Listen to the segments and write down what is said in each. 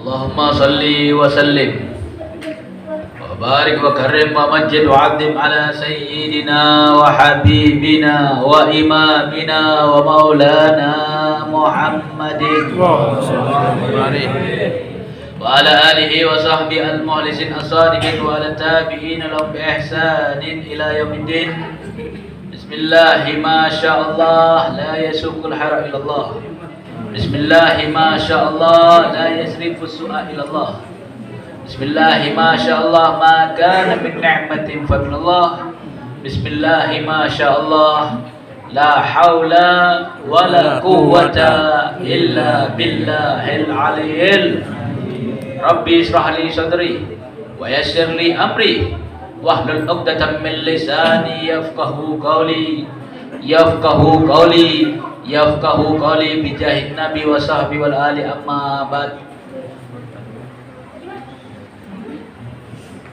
اللهم صل وسلم وبارك وكرم ومجد وعظم على سيدنا وحبيبنا وإمامنا ومولانا محمد وعلى آله وصحبه المخلصين الصادقين وعلى التابعين لهم بإحسان إلى يوم الدين. بسم الله ما شاء الله لا يسوق الحر إلى الله. بسم الله ما شاء الله لا يصرف السوء إلى الله. بسم الله ما شاء الله ما كان من نعمة فمن الله. بسم الله ما شاء الله لا حول ولا قوة إلا بالله العلي. ربي اشرح لي صدري ويسر لي أمري واحلل عقدة من لساني يفقهوا قولي بجاه النبي وصحبه والآل. أما بعد.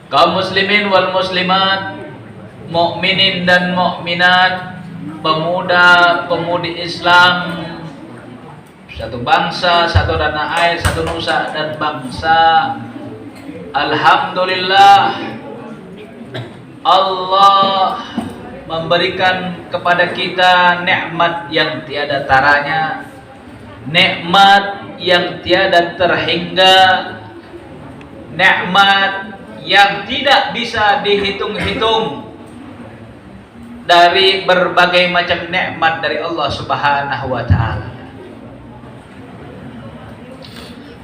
Kaum muslimin wal muslimat, mukminin dan mukminat, pemuda-pemudi Islam, satu bangsa, satu tanah air, satu nusa dan bangsa. Alhamdulillah, Allah memberikan kepada kita nikmat yang tiada taranya, nikmat yang tiada terhingga, nikmat yang tidak bisa dihitung-hitung dari berbagai macam nikmat dari Allah Subhanahu wa taala.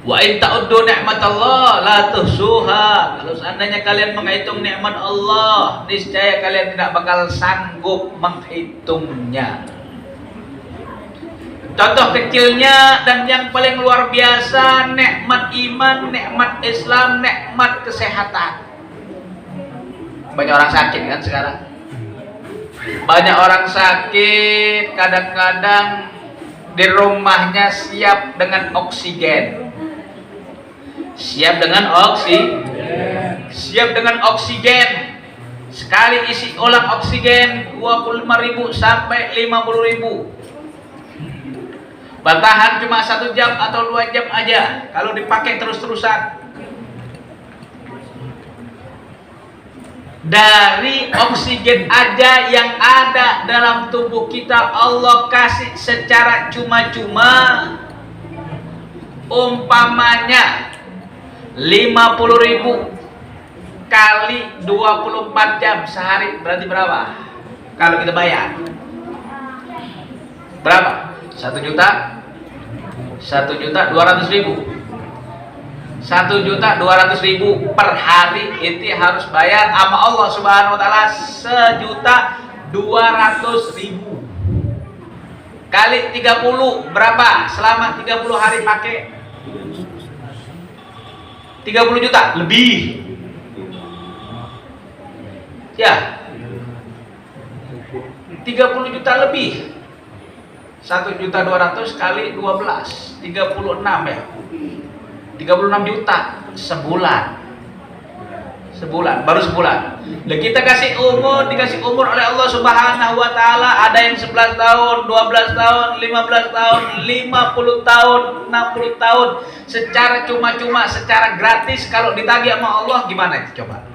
Wa in ta'uddu ni'matallah la tuhsuha. Kalau seandainya kalian menghitung nikmat Allah, niscaya kalian tidak bakal sanggup menghitungnya. Contoh kecilnya dan yang paling luar biasa, nikmat iman, nikmat Islam, nikmat kesehatan. Banyak orang sakit kan sekarang. Banyak orang sakit, kadang-kadang di rumahnya siap dengan oksigen. Siap dengan oksigen. Sekali isi ulang oksigen 25.000 sampai 50.000. Bertahan cuma 1 jam atau 2 jam aja kalau dipakai terus-terusan. Dari oksigen aja yang ada dalam tubuh kita Allah kasih secara cuma-cuma. Umpamanya 50.000 kali 24 jam sehari berarti berapa? Kalau kita bayar berapa? 1.200.000 per hari itu harus bayar sama Allah Subhanahu wa taala. 1.200.000 kali 30 berapa? Selama 30 hari pakai 30 juta lebih. Ya. 30 juta lebih. 1.200.000 kali 12 36 ya. 36 juta sebulan, baru sebulan. Nah, kita dikasih umur oleh Allah Subhanahu wa taala, ada yang 11 tahun, 12 tahun, 15 tahun, 50 tahun, 60 tahun secara cuma-cuma, secara gratis. Kalau ditagih sama Allah gimana itu coba?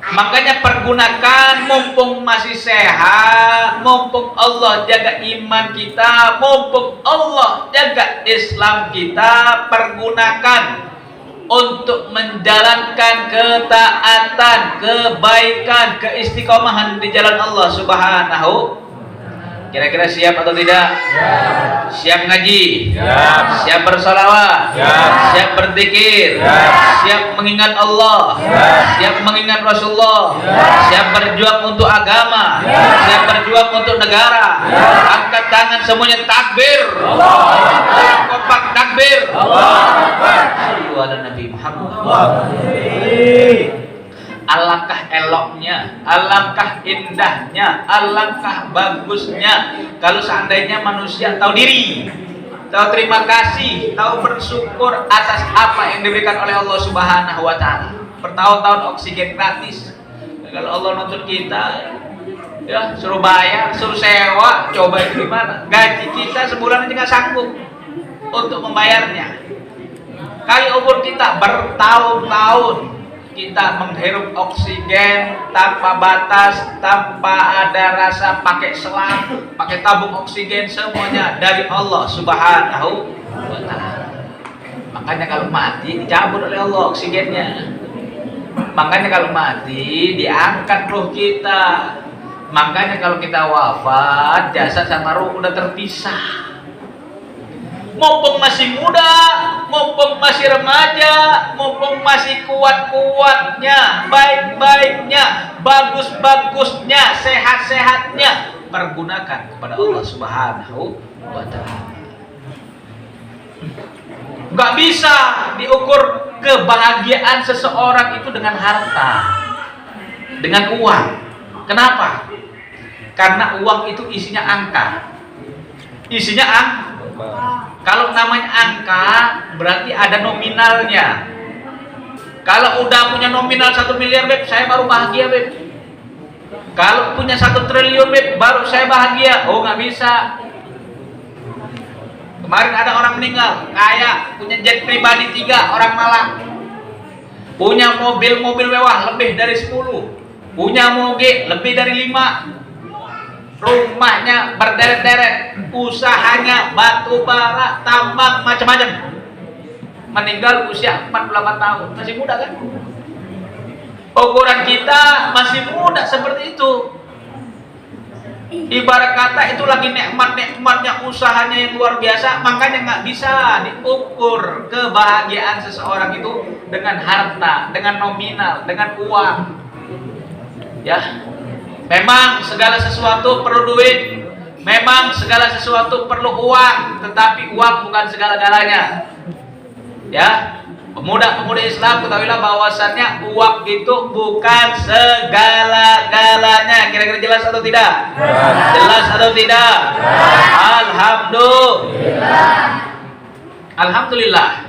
Makanya pergunakan mumpung masih sehat, mumpung Allah jaga iman kita, mumpung Allah jaga Islam kita, pergunakan untuk menjalankan ketaatan, kebaikan, keistiqomahan di jalan Allah Subhanahu. Kira-kira siap atau tidak? Siap ngaji? Siap bersolawat? Siap berzikir? Siap mengingat Allah? Siap mengingat Rasulullah? Siap berjuang untuk agama? Siap berjuang untuk negara? Angkat tangan semuanya, takbir! Kompak takbir! Sallu ala Nabi Muhammad. Alangkah eloknya, alangkah indahnya, alangkah bagusnya kalau seandainya manusia tahu diri, tahu terima kasih, tahu bersyukur atas apa yang diberikan oleh Allah Subhanahu wa taala. Bertahun-tahun oksigen gratis. Kalau Allah nuntut kita, ya suruh bayar, suruh sewa, coba itu gimana? Gaji kita sebulan aja nggak sanggup untuk membayarnya. Kali umur kita bertahun-tahun kita menghirup oksigen tanpa batas, tanpa ada rasa pakai selang, pakai tabung oksigen, semuanya dari Allah Subhanahu wa Ta'ala. Makanya kalau mati dicabut oleh Allah oksigennya. Makanya kalau mati diangkat ruh kita. Makanya kalau kita wafat, jasad sama ruh udah terpisah. Mumpung masih muda, mumpung masih remaja, mumpung masih kuat-kuatnya, baik-baiknya, bagus-bagusnya, sehat-sehatnya, pergunakan kepada Allah Subhanahu wa Ta'ala. Gak bisa diukur kebahagiaan seseorang itu dengan harta, dengan uang. Kenapa? Karena uang itu isinya angka. Isinya angka. Kalau namanya angka berarti ada nominalnya. Kalau udah punya nominal 1 miliar, Beb, saya baru bahagia, Beb. Kalau punya 1 triliun, Beb, baru saya bahagia. Oh, nggak bisa. Kemarin ada orang meninggal, kaya, punya jet pribadi 3, orang Malang. Punya mobil-mobil mewah lebih dari 10. Punya moge lebih dari 5. Rumahnya berderet-deret, usahanya batu bara, tambang, macam-macam. Meninggal usia 48 tahun, masih muda kan? Ukuran kita masih muda seperti itu. Ibarat kata itu lagi nikmat-nikmatnya, usahanya yang luar biasa. Makanya nggak bisa diukur kebahagiaan seseorang itu dengan harta, dengan nominal, dengan uang. Ya. Memang segala sesuatu perlu duit, memang segala sesuatu perlu uang, tetapi uang bukan segala-galanya. Ya, pemuda-pemudi Islam ketahuilah bahwasannya uang itu bukan segala-galanya. Kira-kira jelas atau tidak? Jelas atau tidak? Alhamdulillah.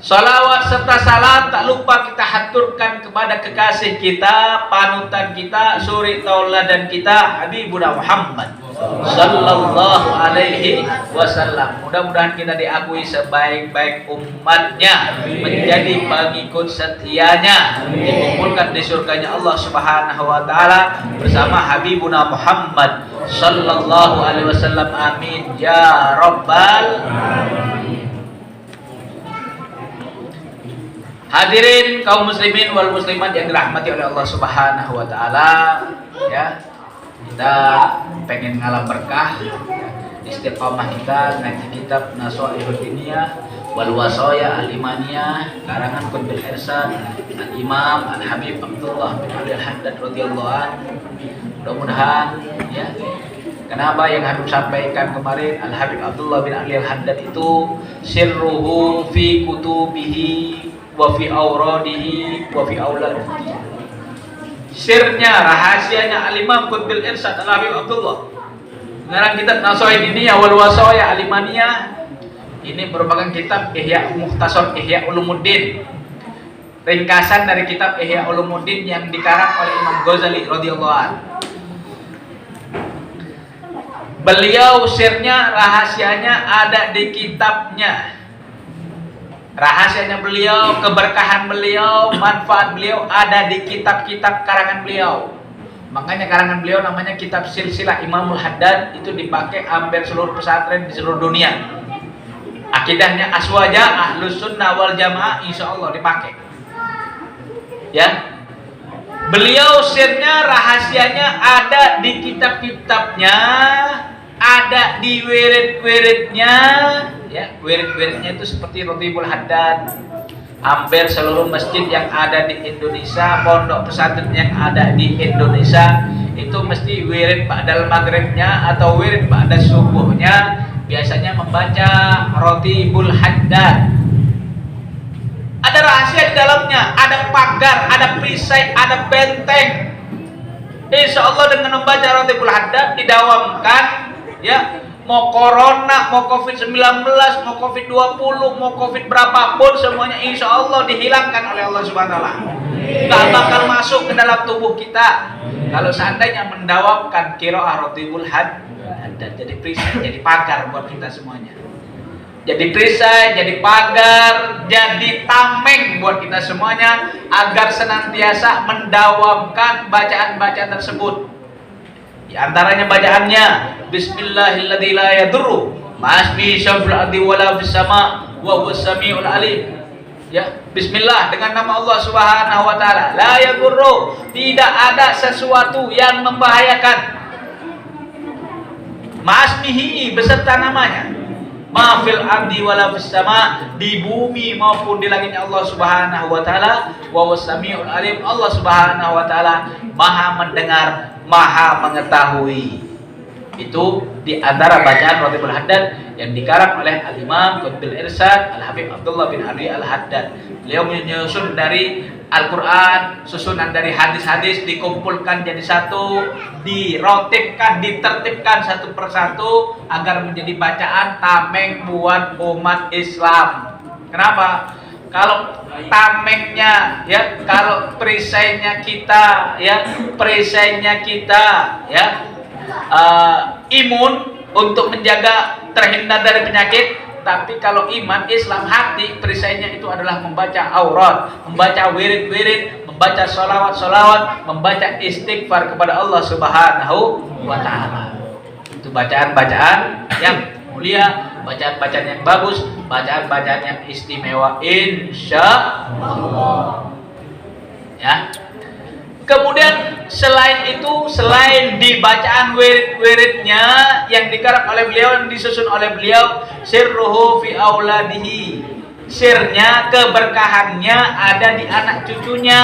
Salawat serta salam tak lupa kita haturkan kepada kekasih kita, panutan kita, suri tauladan kita, Habibuna Muhammad sallallahu alaihi wasallam. Mudah-mudahan kita diakui sebaik-baik umatnya, menjadi pengikut setianya, dikumpulkan di surganya Allah Subhanahu wa Ta'ala bersama Habibuna Muhammad sallallahu alaihi wasallam. Amin ya rabbal alamin. Hadirin kaum muslimin wal muslimat yang dirahmati oleh Allah Subhanahu wa Ta'ala, ya, kita pengen ngalah berkah, istiqamah kita ngaji kitab Nasaihul Diniyah wal Wasaya Al-Imaniyah karangan Qutbul Irsyad Al-Imam Al-Habib Abdullah bin Ali Al-Haddad radhiyallahu anhu. Mudah-mudahan, ya, kenapa yang Habib sampaikan kemarin, Al-Habib Abdullah bin Ali Al-Haddad itu sirruhu fi kutubihi wa fi auradihi wa fi auladihi. Sirnya, rahasianya Al-Imam Qutbul Irsyad Al-Habib Abdullah mengarang kitab Nasaihul Diniyah wal Wasaya Al-Imaniyah. Ini merupakan kitab Ihya Mukhtasar Ihya Ulumuddin, ringkasan dari kitab Ihya Ulumuddin yang dikarang oleh Imam Ghazali radhiyallahu anhu. Beliau sirnya, rahasianya ada di kitabnya. Rahasianya beliau, keberkahan beliau, manfaat beliau ada di kitab-kitab karangan beliau. Makanya karangan beliau namanya kitab Silsilah Imamul Haddad, itu dipakai hampir seluruh pesantren di seluruh dunia. Akidahnya aswaja, ahlus sunnah wal jamaah, insya Allah dipakai. Ya, beliau sirnya, rahasianya ada di kitab-kitabnya, ada di wirid-wiridnya. Ya, wirid-wiridnya itu seperti Ratibul Haddad. Hampir seluruh masjid yang ada di Indonesia, pondok pesantren yang ada di Indonesia, itu mesti wirid ba'dal maghribnya atau wirid ba'da subuhnya biasanya membaca Ratibul Haddad. Ada rahasia di dalamnya, ada pagar, ada perisai, ada benteng. Insya Allah dengan membaca Ratibul Haddad didawamkan, ya, mau corona, mau COVID-19, mau COVID-20, mau COVID berapapun, semuanya insya Allah dihilangkan oleh Allah Subhanahu wa Ta'ala. Nggak bakal masuk ke dalam tubuh kita. Kalau seandainya mendawamkan qiraah ratibul haddad, jadi perisai, jadi pagar buat kita semuanya. Jadi perisai, jadi pagar, jadi tameng buat kita semuanya agar senantiasa mendawamkan bacaan-bacaan tersebut. Di antaranya bacaannya Bismillahilladzi la yadurru ma'asmi syafil ardi wala fis sama wa huwas samiul alim. Ya, bismillah dengan nama Allah Subhanahu wa taala. La yadurru, tidak ada sesuatu yang membahayakan. Ma'asmihi beserta namanya. Ma fil ardi wala fis sama, di bumi maupun di langitnya Allah Subhanahu wa taala. Wa huwas samiul alim, Allah Subhanahu wa taala Maha mendengar, Maha mengetahui. Itu di antara bacaan ratibul haddad yang dikarang oleh Al-Imam Qutbil Irsyad Al-Habib Abdullah bin Ali Al-Haddad. Beliau menyusun dari Al-Quran, susunan dari hadis-hadis dikumpulkan jadi satu, dirotipkan, ditertibkan satu persatu agar menjadi bacaan tameng buat umat Islam. Kenapa? Kalau tamengnya, ya, kalau perisainya kita, ya, imun untuk menjaga terhindar dari penyakit. Tapi kalau iman, Islam, hati, perisainya itu adalah membaca aurat, membaca wirid-wirid, membaca sholawat-sholawat, membaca istighfar kepada Allah Subhanahu wa ta'ala. Itu bacaan-bacaan yang mulia, bacaan-bacaan yang bagus, bacaan-bacaan yang istimewa, insya Allah. Ya. Kemudian selain itu, selain di bacaan wirid-wiridnya yang dikarang oleh beliau, yang disusun oleh beliau, sirruhu fi auladihi, sirnya, keberkahannya ada di anak cucunya,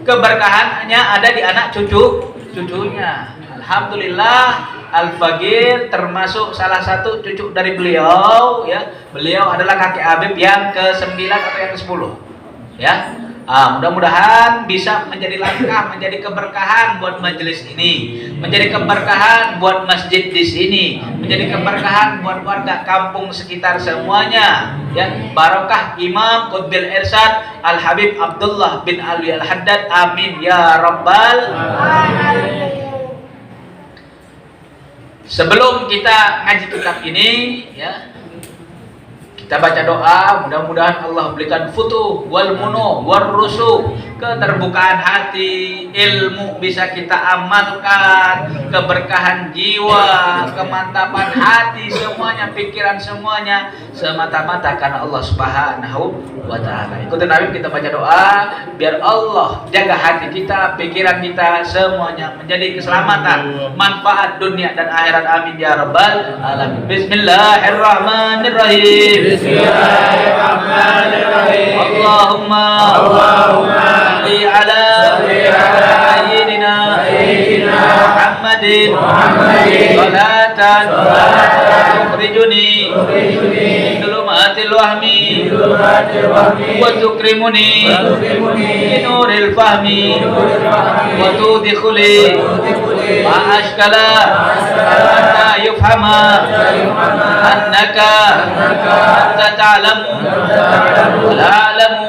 keberkahannya ada di anak cucunya. Alhamdulillah, Al-Faqir termasuk salah satu cucu dari beliau, ya. Beliau adalah kakek Habib yang ke-9 atau yang ke-10, ya. Mudah-mudahan bisa menjadi langkah, menjadi keberkahan buat majelis ini, menjadi keberkahan buat masjid di sini, menjadi keberkahan buat warga kampung sekitar semuanya. Ya, barokah Imam Qutbil Irsyad Al-Habib Abdullah bin Ali Al-Haddad. Amin ya rabbal alamin. Sebelum kita ngaji kitab ini, ya, kita baca doa, mudah-mudahan Allah berikan futuh wal munu war rusuh, keterbukaan hati, ilmu bisa kita amalkan, keberkahan jiwa, kemantapan hati, semuanya, pikiran semuanya semata-mata karena Allah Subhanahu wa ta'ala. Ikutin Habib, kita baca doa biar Allah jaga hati kita, pikiran kita, semuanya menjadi keselamatan, manfaat dunia dan akhirat. Amin ya rabbal alamin. Bismillahirrahmanirrahim. Bismillahirrahmanirrahim. Allahumma salli ala sayyidina Muhammadin salatan tukhrijuni min dhulumatil wahmi wa tukrimuni min nuril fahmi wa tudkhili ma ashkala hatta yufhama annaka anta ta'lamu wa la a'lamu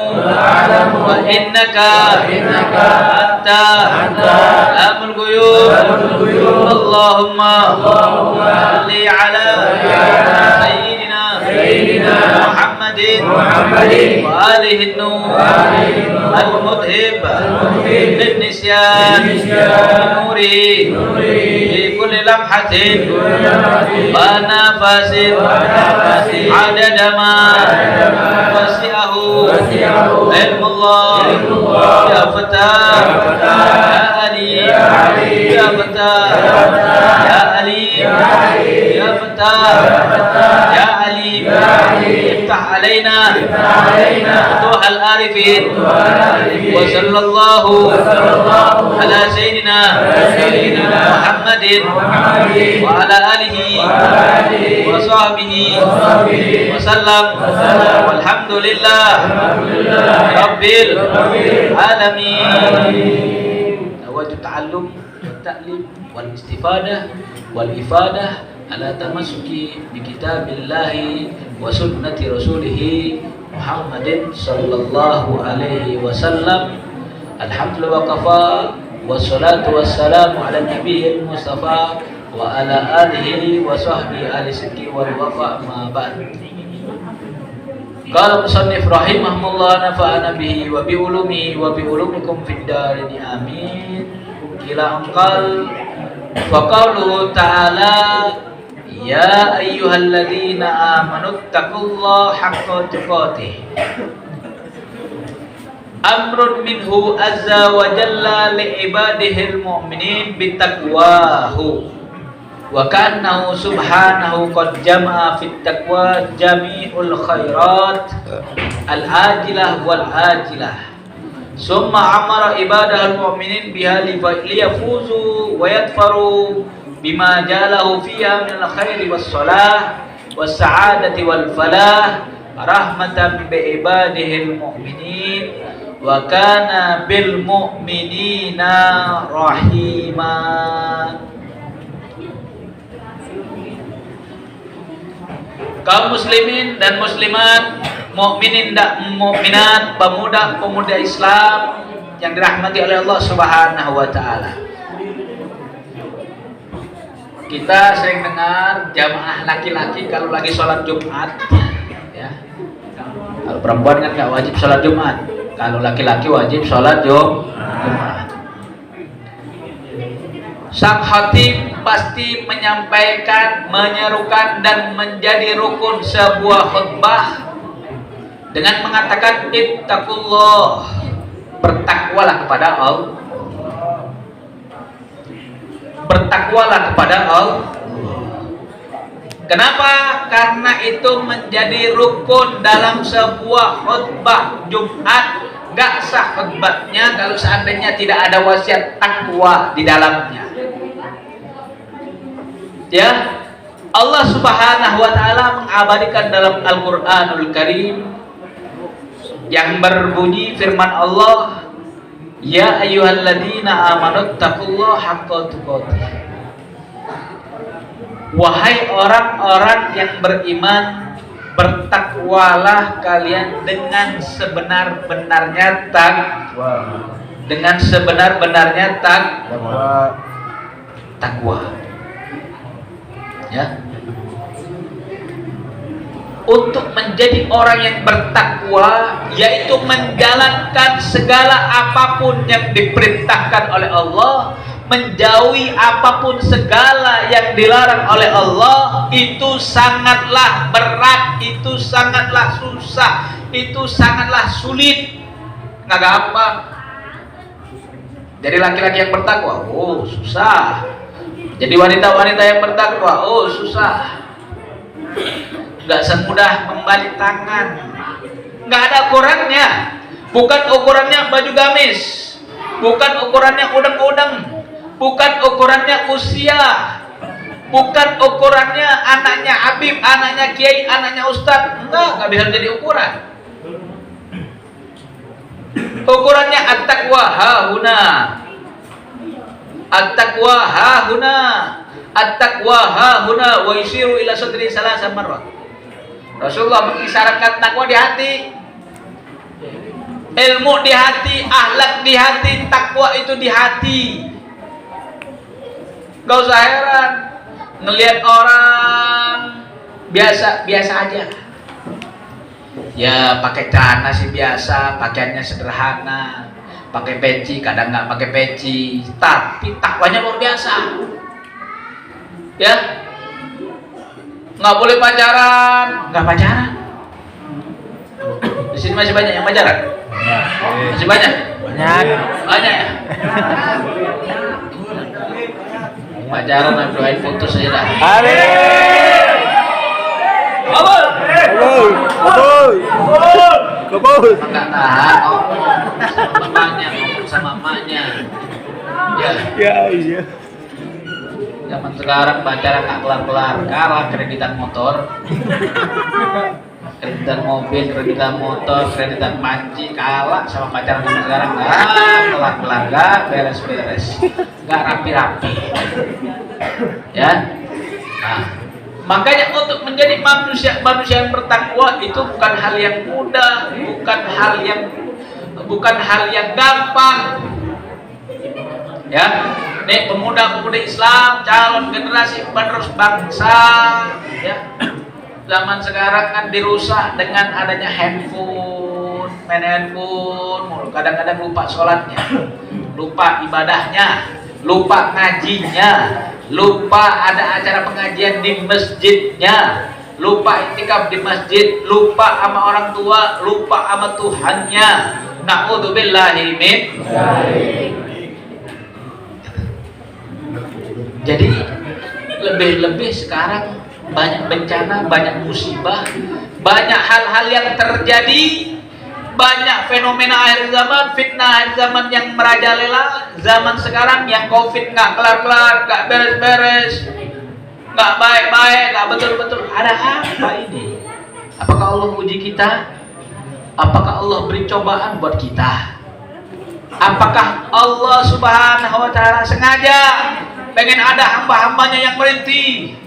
wa innaka anta alamul ghuyub. Allahumma salli ala sayyidina Muhammadin wa alihi an-nur al-mudhib lin-nisyan nurihi fi kulli lamhatin wa nafasin adada ma wasi'ahu ilmullah ya fatah ya alim ya fatah ya alim ya fatah ya alim افتح علينا فتوح العارفين وصلى الله على سيدنا محمد وعلى آله وصحبه وسلم والحمد لله رب العالمين. توجه التعلم والتعليم والاستفادة والإفادة ala tamassuki bi kitabillahi wa sunnati rasulih Muhammadin sallallahu alaihi wasallam. Alhamdulillah wa kafa, wassalatu wassalamu ala nabiyil mustafa wa ala alihi wa sahbihi ahli sidqi wal wafa, ma ba'd. Qala musannif rahimahullah, nafa'ana bihi wa bi ulumihi wa bi ulumikum fid darin amin. Kila angkal fa qawluhu ta'ala, ya ayyuhalladzina amanu taqullaha haqqa tuqatih. Amrun minhu azza wa jalla li ibadihil mu'minin bitaqwahu wa kannahu subhanahu qad jama'a fit taqwa jami'ul khairat al ajilah wal ajilah, summa amara ibadahal mu'minin biha liyafuzu wa yadfaru bima jalahu fiha min al khairi was salah was sa'adati wal falah rahmatan bi ibadihil mu'minin wa kana bil mu'minina rahima. Kaum muslimin dan muslimat, mukminin dan mukminat, pemuda-pemuda Islam yang dirahmati oleh Allah Subhanahu wa taala. Kita sering dengar jamaah laki-laki kalau lagi sholat Jumat, ya. Kalau perempuan kan nggak wajib sholat Jumat. Kalau laki-laki wajib sholat Jumat. Sang khatib pasti menyampaikan, menyerukan dan menjadi rukun sebuah khutbah dengan mengatakan ittaqullah, bertakwalah kepada Allah. Bertakwalah kepada Allah. Kenapa? Karena itu menjadi rukun dalam sebuah khutbah Jumat. Gak sah khutbahnya kalau seandainya tidak ada wasiat takwa di dalamnya. Ya, Allah Subhanahu wa taala mengabadikan dalam Al-Qur'anul Karim yang berbunyi firman Allah, ya ayyuhalladzina amanu taqullaha haqqa tuqatih. Wahai orang-orang yang beriman, bertakwalah kalian dengan sebenar-benarnya takwa. Dengan sebenar-benarnya takwa. Ya. Untuk menjadi orang yang bertakwa, yaitu menjalankan segala apapun yang diperintahkan oleh Allah, menjauhi apapun segala yang dilarang oleh Allah, itu sangatlah berat, itu sangatlah susah, itu sangatlah sulit, nggak gampang. Jadi laki-laki yang bertakwa, oh susah. Jadi wanita-wanita yang bertakwa, oh susah. Nggak semudah membalik tangan, nggak ada ukurannya. Bukan ukurannya baju gamis, bukan ukurannya udeng-udeng, bukan ukurannya usia, bukan ukurannya anaknya Habib, anaknya Kiai, anaknya Ustadz. Nggak bisa jadi ukuran. Ukurannya at-taqwa hahuna, at-taqwa hahuna, at-taqwa hahuna wa yushiru ila sadri salasa marrat. Rasulullah mengisyaratkan takwa di hati, ilmu di hati, akhlak di hati, takwa itu di hati. Gak usah heran ngelihat orang biasa aja, ya pakai celana sih biasa, pakaiannya sederhana, pakai peci, kadang nggak pakai peci, tapi takwanya luar biasa. Ya, nggak boleh pacaran, nggak pacaran. Di sini masih banyak yang pacaran? Masih banyak? Banyak ya? Pacaran dan doain putus saja dah. Kabul. Nggak tahan, ngomong sama mamanya. Ya. Zaman sekarang pacaran nggak kelar-kelar, kalah kreditan motor, kreditan mobil, kreditan motor, kreditan panci, kalah sama pacaran zaman sekarang. Kelar-kelar, nggak beres-beres, nggak rapi-rapi. Ya, Nah, makanya untuk menjadi manusia yang bertakwa itu bukan hal yang mudah, bukan hal yang gampang. Ya, nih pemuda-pemudi Islam, calon generasi penerus bangsa, ya. Zaman sekarang kan dirusak dengan adanya handphone, main handphone, kadang-kadang lupa sholatnya, lupa ibadahnya, lupa ngajinya, lupa ada acara pengajian di masjidnya, lupa iktikaf di masjid, lupa sama orang tua, lupa sama Tuhannya. Na'udzubillahi min. Jadi lebih-lebih sekarang banyak bencana, banyak musibah, banyak hal-hal yang terjadi, banyak fenomena akhir zaman, fitnah akhir zaman yang merajalela. Zaman sekarang yang COVID nggak kelar-kelar, nggak beres-beres, nggak baik-baik, nggak betul-betul. Ada apa ini? Apakah Allah uji kita? Apakah Allah beri cobaan buat kita? Apakah Allah Subhanahu wa Ta'ala sengaja pengen ada hamba-hambanya yang merintih?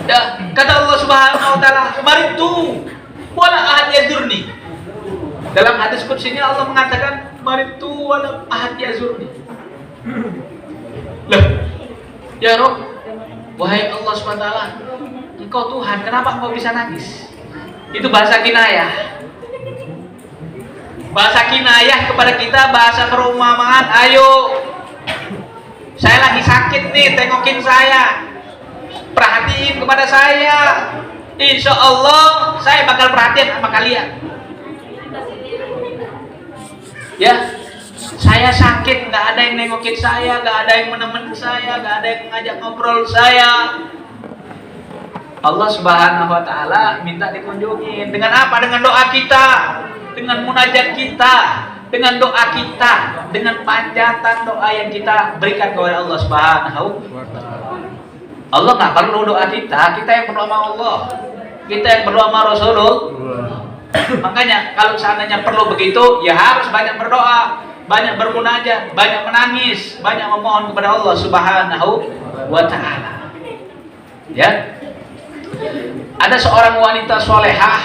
Ya, kata Allah Subhanahu wa Ta'ala, "Maritu wala ahad yazurni." Dalam hadis qudsi ini Allah mengatakan, "Maritu wala ahad yazurni." Lah, ya Rabb, wahai Allah Subhanahu wa Ta'ala, Engkau Tuhan, kenapa Engkau bisa nangis? Itu bahasa kinayah. Bahasa kinayah kepada kita, bahasa perumpamaan. Ayo, saya lagi sakit nih, tengokin saya, perhatiin kepada saya. Insya Allah saya bakal perhatian sama kalian. Ya, saya sakit, nggak ada yang nengokin saya, nggak ada yang menemenin saya, nggak ada yang ngajak ngobrol saya. Allah Subhanahu wa Ta'ala minta dikunjungin. Dengan apa? Dengan doa kita, dengan munajat kita, dengan doa kita, dengan panjatan doa yang kita berikan kepada Allah Subhanahu wa Ta'ala. Allah nggak perlu doa kita yang berdoa sama Allah, kita yang berdoa sama Rasulullah. Makanya kalau seandainya perlu begitu, ya harus banyak berdoa, banyak bermunajat, banyak menangis, banyak memohon kepada Allah Subhanahu wa Ta'ala. Ya. Ada seorang wanita solehah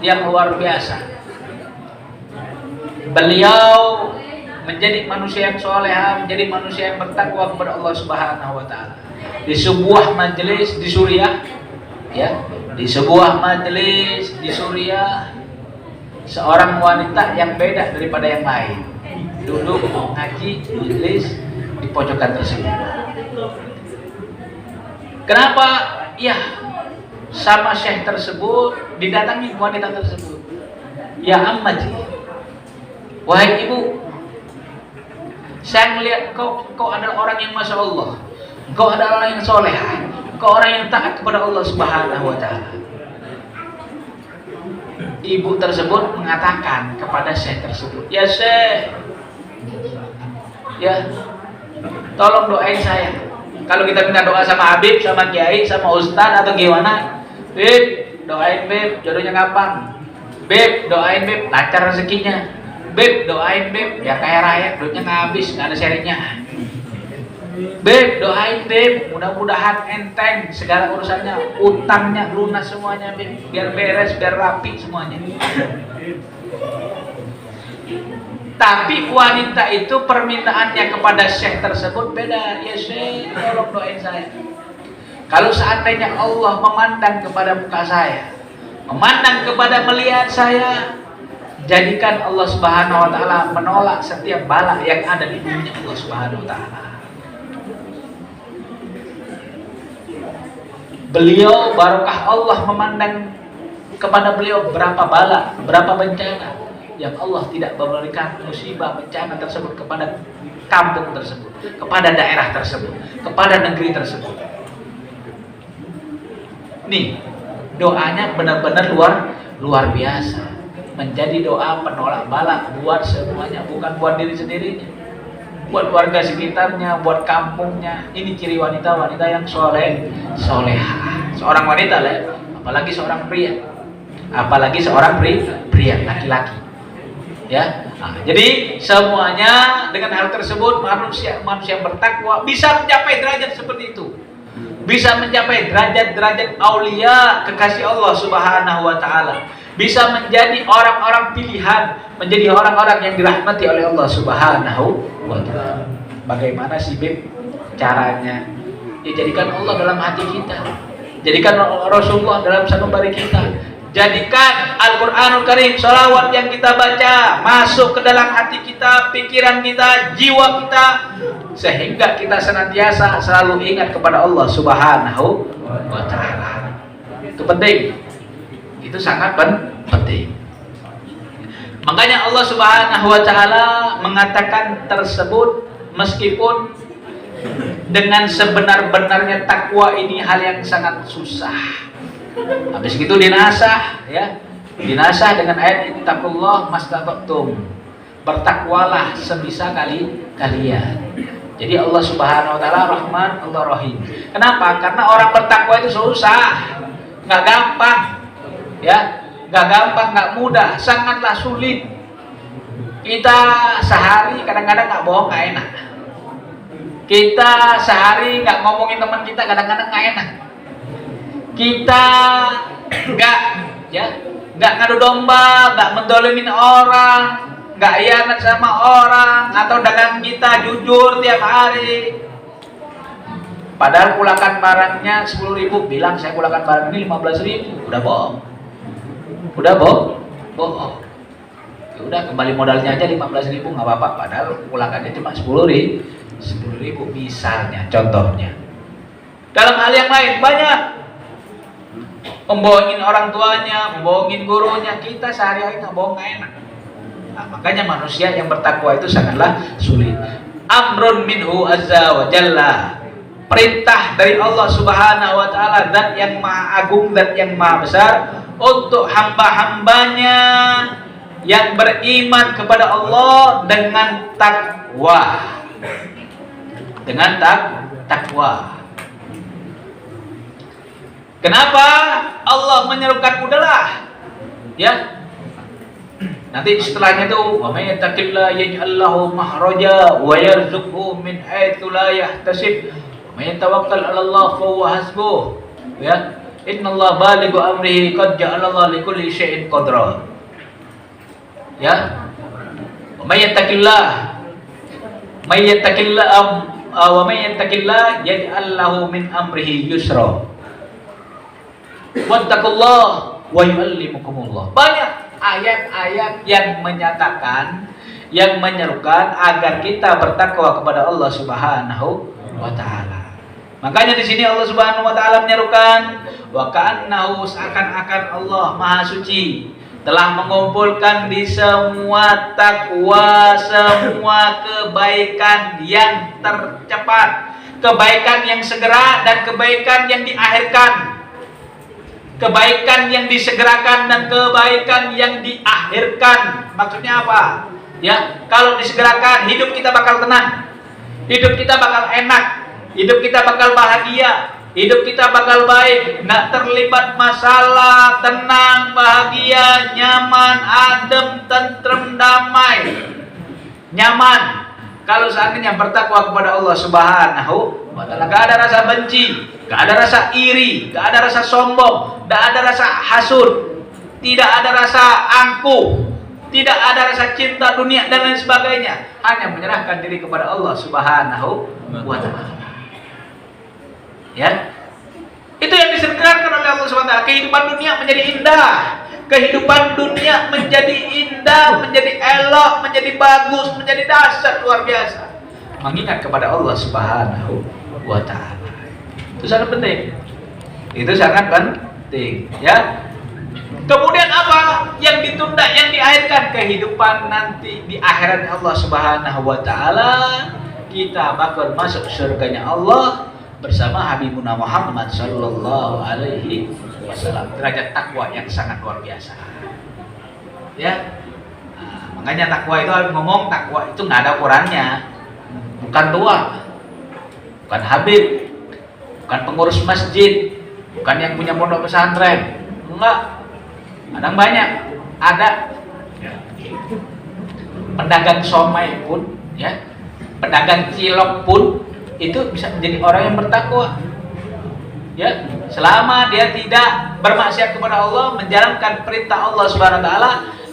yang luar biasa. Beliau menjadi manusia yang solehah, menjadi manusia yang bertakwa kepada Allah Subhanahu wa Ta'ala. Di sebuah majelis di Suriah, ya, di sebuah majelis di Suriah, seorang wanita yang beda daripada yang lain duduk ngaji majelis di pojokan tersebut. Kenapa? Ya, sama syekh tersebut didatangi wanita tersebut. Ya ammati, wahai ibu, saya melihat kau adalah orang yang masya Allah, kau adalah orang yang soleh, kau orang yang taat kepada Allah Subhanahu wa Ta'ala. Ibu tersebut mengatakan kepada syekh tersebut, ya syekh, ya tolong doain saya. Kalau kita minta doa sama Habib, sama Kiai, sama Ustadz atau gimana, Beb, doain Beb, jodohnya kapan? Beb, doain Beb, lancar rezekinya. Beb, doain Beb, ya kaya raya, duitnya nggak habis, nggak ada serinya. Beb, doain Beb, mudah-mudahan enteng segala urusannya, utangnya lunas semuanya Beb, biar beres, biar rapi semuanya. Tapi wanita itu permintaannya kepada syekh tersebut beda. Ya syekh, tolong doain saya. Kalau seandainya Allah memandang kepada muka saya, memandang kepada melihat saya, jadikan Allah Subhanahu wa Ta'ala menolak setiap bala yang ada di dunia Allah Subhanahu wa Ta'ala. Beliau, barokah Allah memandang kepada beliau berapa bala, berapa bencana yang Allah tidak memberikan musibah bencana tersebut kepada kampung tersebut, kepada daerah tersebut, kepada negeri tersebut. Nih, doanya benar-benar luar biasa. Menjadi doa penolak bala buat semuanya, bukan buat diri sendirinya, buat warga sekitarnya, buat kampungnya. Ini ciri wanita-wanita yang solehah. Seorang wanita lah, apalagi seorang pria, apalagi seorang pria laki-laki. Ya, jadi semuanya dengan hal tersebut manusia yang bertakwa bisa mencapai derajat seperti itu, bisa mencapai derajat aulia kekasih Allah Subhanahu wa Ta'ala, bisa menjadi orang-orang pilihan, menjadi orang-orang yang dirahmati oleh Allah Subhanahu wa Ta'ala. Bagaimana sih Beb caranya? Ya jadikan Allah dalam hati kita, jadikan Rasulullah dalam sanubari kita. Jadikan Al-Quranul Karim, sholawat yang kita baca masuk ke dalam hati kita, pikiran kita, jiwa kita, sehingga kita senantiasa selalu ingat kepada Allah Subhanahu wa Ta'ala. Itu penting, itu sangat penting. Makanya Allah Subhanahu wa Ta'ala mengatakan tersebut, meskipun dengan sebenar-benarnya takwa ini hal yang sangat susah. Habis itu dinasah, ya, dinasah dengan ayat ittaqullah mastata'tum, bertakwalah sebisa kalian. Jadi Allah Subhanahu wa Ta'ala Rahman, Allah Rahim. Kenapa? Karena orang bertakwa itu susah, nggak gampang, ya, nggak gampang, nggak mudah, sangatlah sulit. Kita sehari kadang-kadang nggak bohong nggak enak. Kita sehari nggak ngomongin teman kita kadang-kadang nggak enak. Kita nggak ngadu domba, nggak mendolimin orang, nggak hianat sama orang, atau dagang kita jujur tiap hari. Padahal pulakan barangnya 10.000, bilang saya pulakan barang ini 15.000, udah bohong, bohong. Ya udah kembali modalnya aja 15.000 nggak apa-apa, padahal pulakannya cuma 10.000 misalnya, contohnya. Dalam hal yang lain banyak. Membohongin orang tuanya, membohongin gurunya, kita sehari-hari nggak bohong nggak enak. Nah, makanya manusia yang bertakwa itu sangatlah sulit. Amrun minhu azza wa jalla, perintah dari Allah Subhanahu wa Ta'ala, zat yang maha agung, zat yang maha besar, untuk hamba-hambanya yang beriman kepada Allah dengan takwa, dengan takwa. Kenapa Allah menyerukan udahlah, ya? Nanti setelahnya itu wa may yattaqillaha yaj'al lahu makhraja wa yarzuqhu min haitsu la yahtasib wa may tawakkal 'ala Allah fa huwa hasbuh, ya. Innallaha balighu amrihi qad ja'ala Allah likulli syai'in qadra. Ya. Wa may yattaqillaha yaj'al lahu min amrihi yusra. Wattaqullah wa yu'allimukumullah. Banyak ayat-ayat yang menyatakan, yang menyerukan agar kita bertakwa kepada Allah Subhanahu wa Ta'ala. Makanya di sini Allah Subhanahu wa Ta'ala menyerukan wa ka'annahu, seakan-akan Allah Maha Suci telah mengumpulkan di semua takwa, semua kebaikan yang tercepat, kebaikan yang segera dan kebaikan yang diakhirkan. Kebaikan yang disegerakan dan kebaikan yang diakhirkan. Maksudnya apa? Ya, kalau disegerakan, hidup kita bakal tenang, hidup kita bakal enak, hidup kita bakal bahagia, hidup kita bakal baik, nggak terlibat masalah, tenang, bahagia, nyaman, adem, tentrem, damai, nyaman. Kalau seandainya bertakwa kepada Allah Subhanahu wa Ta'ala, gak ada rasa benci, gak ada rasa iri, gak ada rasa sombong, gak ada rasa hasud, tidak ada rasa angkuh, tidak ada rasa cinta dunia dan lain sebagainya. Hanya menyerahkan diri kepada Allah Subhanahu wa Ta'ala. Ya, itu yang disegerakan oleh Allah Subhanahu wa Ta'ala. Kehidupan dunia menjadi indah, kehidupan dunia menjadi indah, menjadi elok, menjadi bagus, menjadi dahsyat luar biasa. Mengingat kepada Allah Subhanahu wa Ta'ala. Itu sangat penting. Itu sangat penting, ya. Kemudian apa yang ditunda, yang diakhirkan? Kehidupan nanti di akhirat Allah Subhanahu wa Ta'ala. Kita bakal masuk surganya Allah bersama Habibuna Muhammad sallallahu alaihi wasallam. Derajat takwa yang sangat luar biasa. Ya. Nah, makanya takwa itu ngomong takwa itu nggak ada ukurannya. Bukan tua, bukan habib, bukan pengurus masjid, bukan yang punya pondok pesantren. Enggak. Kadang banyak, ada. pedagang somai pun, ya, pedagang cilok pun itu bisa menjadi orang yang bertakwa. Ya, selama dia tidak bermaksiat kepada Allah, menjalankan perintah Allah Subhanahu wa taala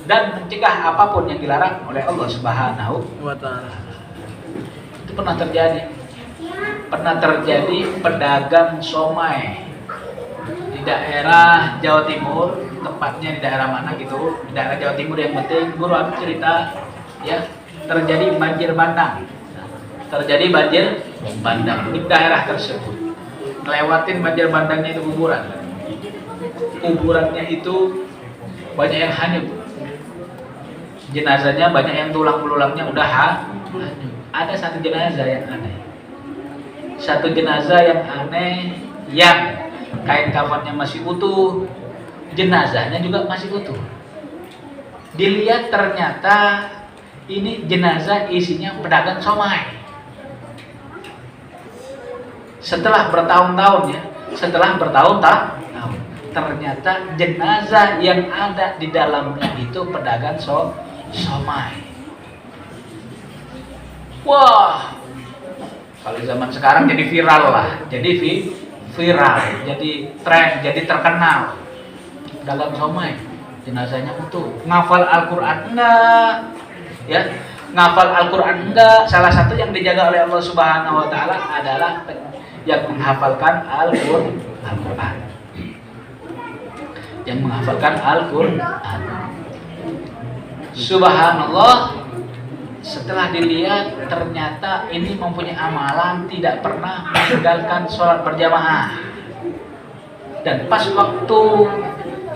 dan mencegah apapun yang dilarang oleh Allah Subhanahu wa taala. Itu pernah terjadi. Pernah terjadi pedagang somai di daerah Jawa Timur, tepatnya di daerah mana gitu, di daerah Jawa Timur yang penting. Guru aku cerita, ya, terjadi banjir bandang. Terjadi banjir bandang di daerah tersebut. Ngelewatin banjir bandangnya itu kuburan. Kuburannya itu banyak yang hanyut. Jenazahnya banyak yang tulang belulangnya udah hanyut. Ada satu jenazah yang aneh. Satu jenazah yang aneh yang kain kafannya masih utuh, jenazahnya juga masih utuh. Dilihat ternyata ini jenazah isinya pedagang somai. Setelah bertahun-tahun, ya, setelah bertahun-tahun, ternyata jenazah yang ada di dalamnya itu pedagang somai. Wah, kalau zaman sekarang jadi viral lah, jadi viral, jadi tren, jadi terkenal. Dalam somai, jenazahnya utuh. Ngafal Al-Quran enggak, ya, ngafal Al-Quran enggak. Salah satu yang dijaga oleh Allah Subhanahu wa taala adalah yang menghafalkan Al-Quran. Yang menghafalkan Al-Quran. Subhanallah, setelah dilihat ternyata ini mempunyai amalan tidak pernah meninggalkan sholat berjamaah. Dan pas waktu,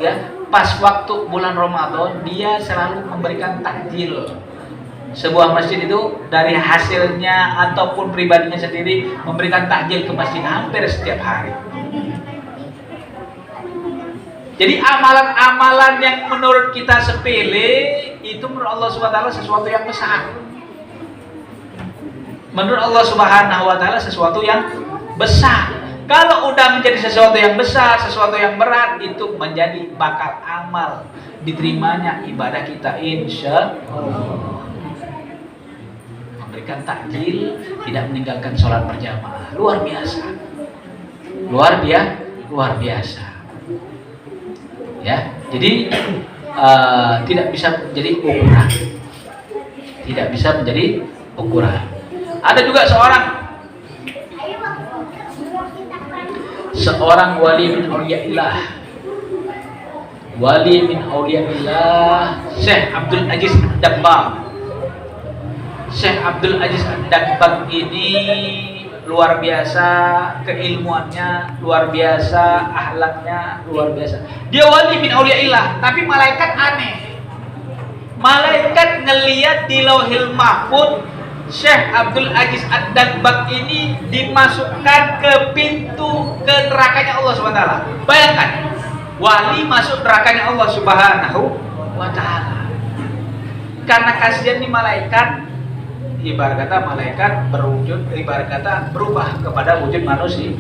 ya, pas waktu bulan Ramadan dia selalu memberikan takjil. Sebuah masjid itu dari hasilnya ataupun pribadinya sendiri memberikan takjil ke masjid hampir setiap hari. Jadi amalan-amalan yang menurut kita sepele itu menurut Allah Subhanahu wa taala sesuatu yang besar. Menurut Allah Subhanahu wa taala sesuatu yang besar. Kalau udah menjadi sesuatu yang besar, sesuatu yang berat, itu menjadi bakal amal diterimanya ibadah kita insya Allah. Memberikan takjil, tidak meninggalkan sholat berjamaah, luar biasa, luar biasa. Ya, jadi tidak bisa menjadi ukuran, tidak bisa menjadi ukuran. Ada juga seorang wali min auliyaillah, Syekh Abdul Aziz Ad-Dabbagh. Syekh Abdul Aziz Ad-Dabbagh ini luar biasa keilmuannya, luar biasa akhlaknya, luar biasa. Dia wali min auliyaillah, tapi malaikat aneh. Malaikat ngelihat di Lauhil Mahfuz Syekh Abdul Aziz Ad-Dabbagh ini dimasukkan ke pintu ke nerakanya Allah Subhanahu wa taala. Bayangkan, wali masuk nerakanya Allah Subhanahu wa taala. Karena kasihan nih malaikat, ibarat kata malaikat berwujud, ibarat kata berubah kepada wujud manusia.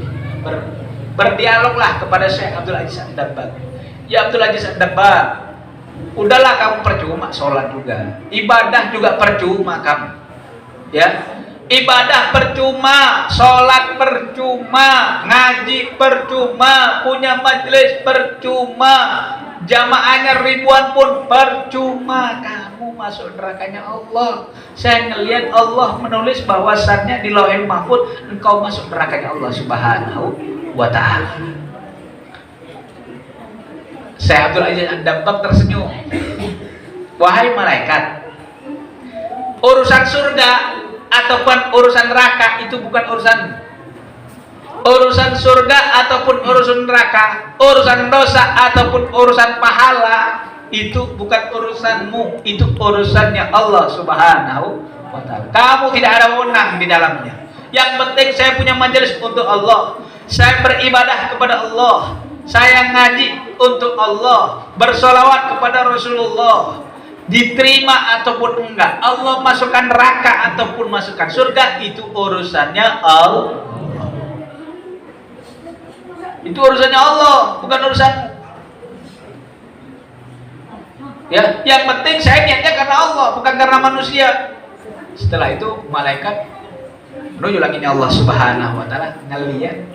Berdialoglah kepada Syekh Abdul Aziz Ad-Dabbagh. Ya Abdul Aziz Ad-Dabbagh, udahlah kamu percuma sholat juga, ibadah juga percuma kamu. Ya, ibadah percuma, sholat percuma, ngaji percuma, punya majelis percuma, jamaahnya ribuan pun percuma. Kamu masuk nerakanya Allah. Saya ngelihat Allah menulis bahwasannya di Lauhil Mahfuz engkau masuk nerakanya Allah Subhanahu wa taala. Syekh Abdul Aziz Ad-Dabbagh tersenyum. Wahai malaikat, urusan surga ataupun urusan neraka itu bukan urusan surga ataupun urusan neraka, urusan dosa ataupun urusan pahala itu bukan urusanmu, itu urusannya Allah Subhanahu wa taala. Kamu tidak ada wewenang di dalamnya. Yang penting saya punya majelis untuk Allah, saya beribadah kepada Allah, saya ngaji untuk Allah, bersolawat kepada Rasulullah. Diterima ataupun enggak, Allah masukkan neraka ataupun masukkan surga, itu urusannya Allah. Itu urusannya Allah, bukan urusan. Ya, yang penting saya niatnya karena Allah, bukan karena manusia. Setelah itu malaikat menuju langitnya Allah Subhanahu wa taala ngelihat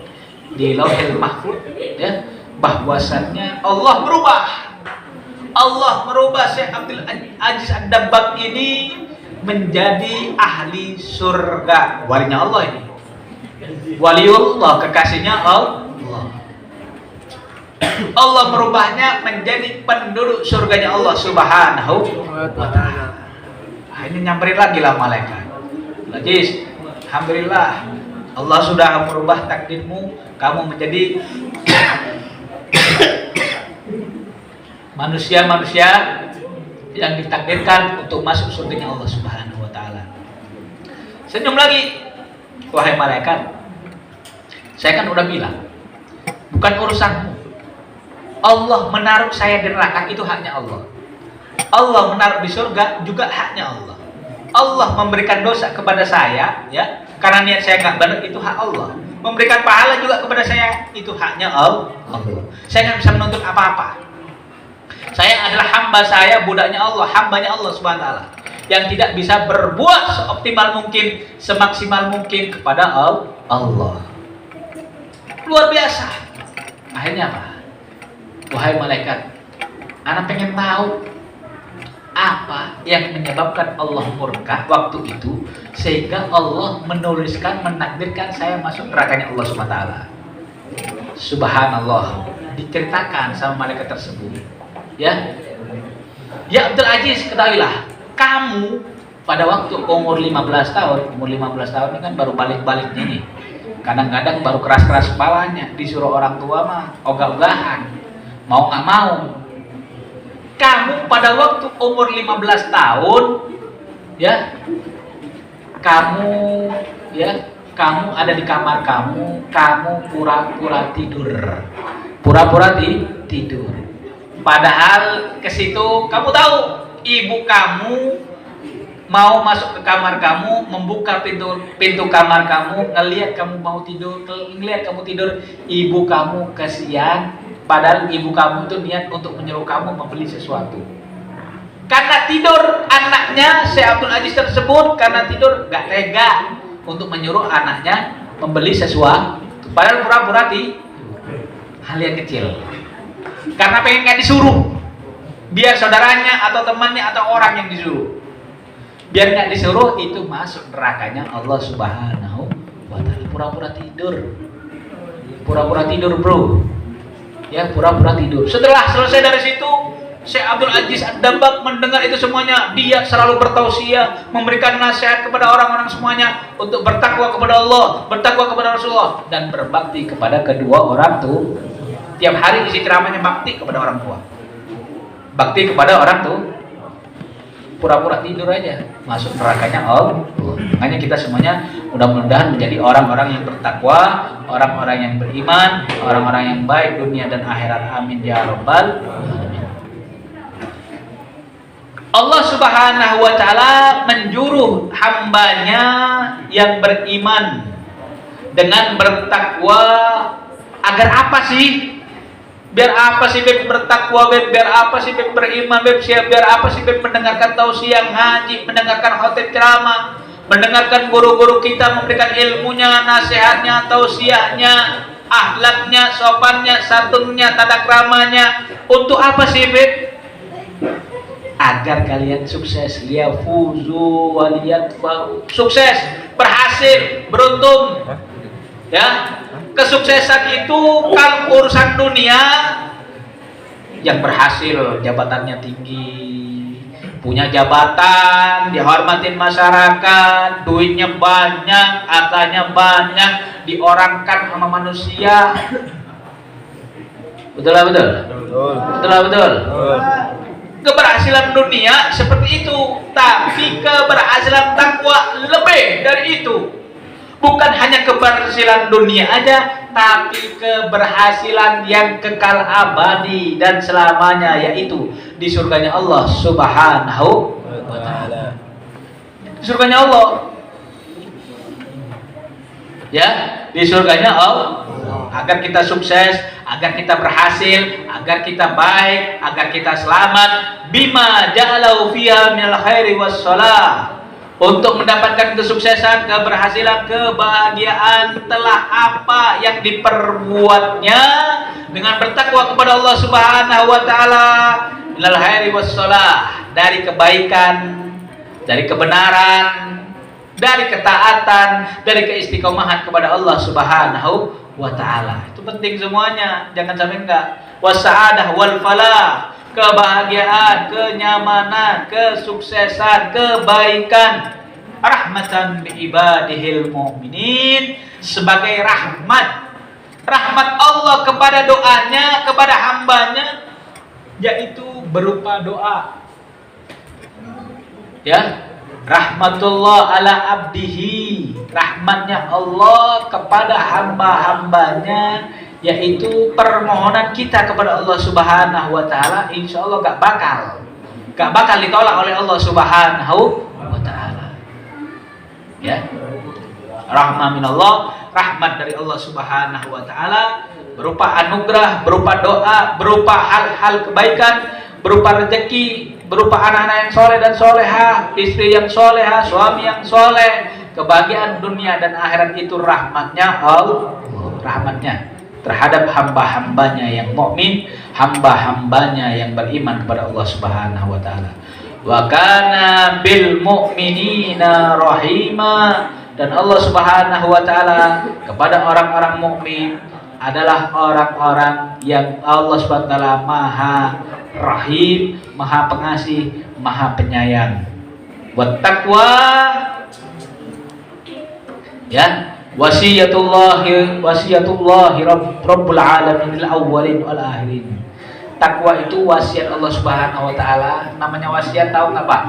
di Lauhil Mahfuz ya bahwasannya Allah berubah. Allah merubah Syekh Abdul Aziz Ad-Dabbagh ini menjadi ahli surga. Walinya Allah ini. Waliullah, kekasihnya Allah. Allah merubahnya menjadi penduduk surganya Allah Subhanahu wa taala. Nah, ini nyamperin lagi lah malaikat. Aziz, alhamdulillah Allah sudah merubah takdirmu, kamu menjadi manusia-manusia yang ditakdirkan untuk masuk surganya Allah Subhanahu wa taala. Senyum lagi. Wahai malaikat, saya kan udah bilang, bukan urusanmu. Allah menaruh saya di neraka itu haknya Allah. Allah menaruh di surga juga haknya Allah. Allah memberikan dosa kepada saya ya, karena niat saya nggak benar itu hak Allah. Memberikan pahala juga kepada saya itu haknya Allah. Saya nggak bisa menuntut apa-apa. Saya adalah hamba saya, budaknya Allah, hambanya Allah Subhanahu wa taala, yang tidak bisa berbuat seoptimal mungkin, semaksimal mungkin kepada Allah. Luar biasa. Akhirnya apa? Wahai malaikat, anak pengen tahu apa yang menyebabkan Allah murka waktu itu sehingga Allah menuliskan, menakdirkan saya masuk nerakanya Allah Subhanahu wa taala. Subhanallah, diceritakan sama malaikat tersebut. Ya Abdul Aziz, ketahuilah, kamu pada waktu umur 15 tahun, umur 15 tahun ini kan baru balik-baliknya nih. Kadang-kadang baru keras-keras kepalanya, disuruh orang tua mah ogah-ogahan, mau nggak mau. Kamu pada waktu umur 15 tahun, ya, kamu ada di kamar kamu pura-pura tidur, tidur. Padahal ke situ kamu tahu ibu kamu mau masuk ke kamar kamu, membuka pintu kamar kamu, ngelihat kamu mau tidur, ngelihat kamu tidur, ibu kamu kasihan. Padahal ibu kamu itu niat untuk menyuruh kamu membeli sesuatu. Karena tidur anaknya Syekh Abdul Aziz tersebut, karena tidur gak tega untuk menyuruh anaknya membeli sesuatu. Padahal pura-pura hal yang kecil. Karena pengen gak disuruh, biar saudaranya atau temannya atau orang yang disuruh, biar gak disuruh itu masuk nerakanya Allah Subhanahu wa taala. Pura-pura tidur bro, ya, pura-pura tidur. Setelah selesai dari situ, Syekh Abdul Aziz Ad-Dabbagh mendengar itu semuanya. Dia selalu bertausiah, memberikan nasihat kepada orang-orang semuanya untuk bertakwa kepada Allah, bertakwa kepada Rasulullah, dan berbakti kepada kedua orang tua. Tiap hari isi ceramahnya bakti kepada orang tua, bakti kepada orang tua. Pura-pura tidur aja masuk nerakanya Allah. Makanya kita semuanya mudah-mudahan menjadi orang-orang yang bertakwa, orang-orang yang beriman, orang-orang yang baik dunia dan akhirat. Amin ya rabbal alamin. Allah Subhanahu wa taala menjuruh hambanya yang beriman dengan bertakwa agar apa sih? Biar apa sih beb bertakwa, beb? Biar apa sih beb beriman, beb? Biar apa sih beb mendengarkan tausiah, ngaji, mendengarkan khotib ceramah, mendengarkan guru-guru kita memberikan ilmunya, nasihatnya, tausiahnya, akhlaknya, sopannya, santunnya, tata kramanya. Untuk apa sih beb? Agar kalian sukses, liyafuzu waliyatfa'u. Sukses, berhasil, beruntung. Ya, kesuksesan itu kalau urusan dunia, yang berhasil jabatannya tinggi, punya jabatan, dihormatin masyarakat, duitnya banyak, hartanya banyak, diorangkan sama manusia. Betul lah betul. Betul. Keberhasilan dunia seperti itu, tapi keberhasilan takwa lebih dari itu. Bukan hanya keberhasilan dunia aja, tapi keberhasilan yang kekal abadi dan selamanya, yaitu di surganya Allah Subhanahu wa taala. Di surganya Allah. Ya, di surganya Allah. agar kita sukses, agar kita berhasil, agar kita baik, agar kita selamat. Bima ja'alahu fiha minal khairi wassalah. Untuk mendapatkan kesuksesan, keberhasilan, kebahagiaan telah apa yang diperbuatnya dengan bertakwa kepada Allah Subhanahu wa taala, minal khairi wassalah, dari kebaikan, dari kebenaran, dari ketaatan, dari keistiqomahan kepada Allah Subhanahu wa taala. Itu penting semuanya, jangan sampai enggak. Wasa'adah wal falah, kebahagiaan, kenyamanan, kesuksesan, kebaikan, rahmatan bi ibadihil mu'minin, sebagai rahmat Allah kepada doanya, kepada hambanya, yaitu berupa doa. Ya, rahmatullah ala abdihi, rahmatnya Allah kepada hamba-hambanya, yaitu permohonan kita kepada Allah Subhanahu wa taala, insya Allah gak bakal ditolak oleh Allah Subhanahu wa taala. Ya, rahmah minallah, rahmat dari Allah Subhanahu wa taala, berupa anugerah, berupa doa, berupa hal-hal kebaikan, berupa rezeki, berupa anak-anak yang soleh dan solehah, istri yang solehah, suami yang soleh, kebahagiaan dunia dan akhirat. Itu rahmatnya Allah, rahmatnya terhadap hamba-hambanya yang mukmin, hamba-hambanya yang beriman kepada Allah Subhanahu wa taala. Wa kana bil mu'minina rahima, dan Allah Subhanahu wa taala kepada orang-orang mukmin adalah orang-orang yang Allah Subhanahu wa taala Maha Rahim, Maha Pengasih, Maha Penyayang. Wat taqwa, ya, wasiyatullahi rabbul alamin al awwalin wal akhirin. Takwa itu wasiat Allah Subhanahu wa taala. Namanya wasiat, tahu nggak Pak?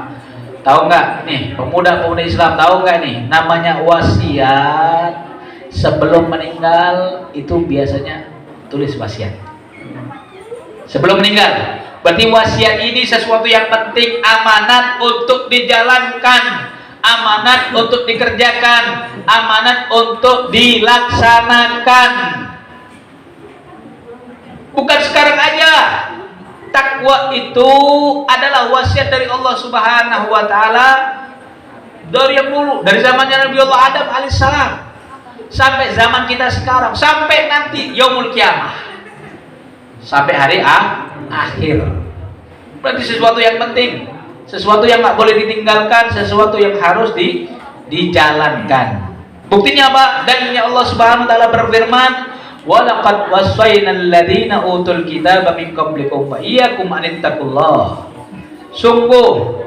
Tahu nggak nih pemuda-pemuda Islam, tahu nggak nih namanya wasiat? Sebelum meninggal itu biasanya tulis wasiat sebelum meninggal. Berarti wasiat ini sesuatu yang penting, amanat untuk dijalankan, amanat untuk dikerjakan, amanat untuk dilaksanakan. Bukan sekarang aja. Takwa itu adalah wasiat dari Allah Subhanahu wa taala dari yang dulu, dari zamannya Nabi Allah Adam alaihissalam sampai zaman kita sekarang, sampai nanti yaumul kiamah, sampai hari akhir. Berarti sesuatu yang penting, sesuatu yang nggak boleh ditinggalkan, sesuatu yang harus dijalankan. Buktinya apa? Dalilnya Allah Subhanahu wa taala berfirman, walaqad wassaynal ladzina utul kitaba min qablikum wa iyyakum an ittaqullah. Sungguh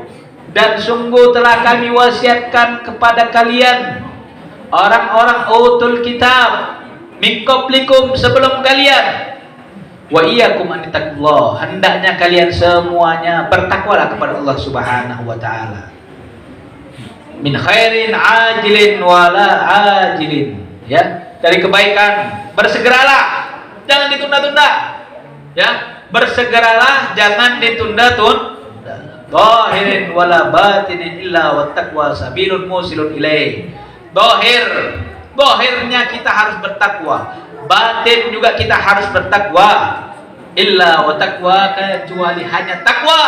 dan sungguh telah kami wasiatkan kepada kalian orang-orang utul kitab min qablikum, sebelum kalian, wa iyyakum an ittaqullah, hendaknya kalian semuanya bertakwalah kepada Allah Subhanahu wa taala. Min khairin ajilin wala ajilin, ya, dari kebaikan bersegeralah, jangan ditunda-tunda, ya, bersegeralah, jangan ditunda-tunda. Zahirin wala batinin illa wattaqwa sabilun musilun ilaih. Zahirnya kita harus bertakwa, batin juga kita harus bertakwa. Illa wattaqwa, kecuali hanya takwa,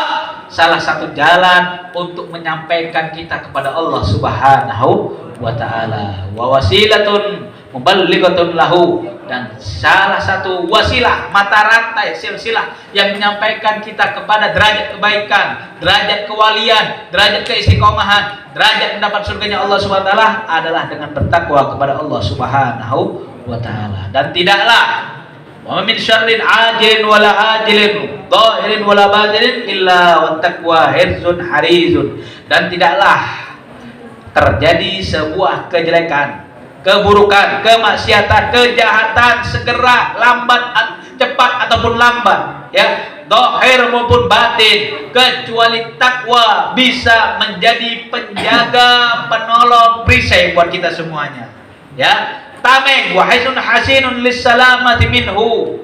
salah satu jalan untuk menyampaikan kita kepada Allah Subhanahu wa taala. Wa wasilatun muballighatun lahu, dan salah satu wasilah, mata rantai, silsilah yang menyampaikan kita kepada derajat kebaikan, derajat kewalian, derajat keistiqomahan, derajat mendapat surganya Allah Subhanahu wa taala adalah dengan bertakwa kepada Allah Subhanahu wa taala. Dan tidaklah wa min syarrin ajilin wala ajilin dhahirin wala batinin illa wattaqwa hirzun harizun, dan tidaklah terjadi sebuah kejelekan, keburukan, kemaksiatan, kejahatan, segera, lambat, cepat ataupun lambat, ya, zahir maupun batin, kecuali takwa bisa menjadi penjaga, penolong, perisai buat kita semuanya, ya. Tameng wa haisun hasinun lissalamati minhu,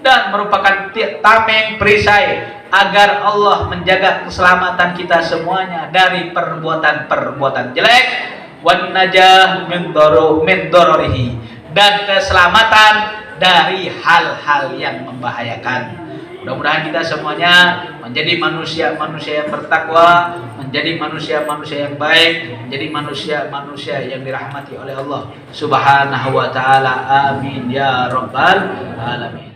dan merupakan tameng, perisai agar Allah menjaga keselamatan kita semuanya dari perbuatan-perbuatan jelek, wan najah min dararihi, dan keselamatan dari hal-hal yang membahayakan. Mudah-mudahan kita semuanya menjadi manusia-manusia yang bertakwa, menjadi manusia-manusia yang baik, menjadi manusia-manusia yang dirahmati oleh Allah Subhanahu wa taala. Amin ya rabbal alamin.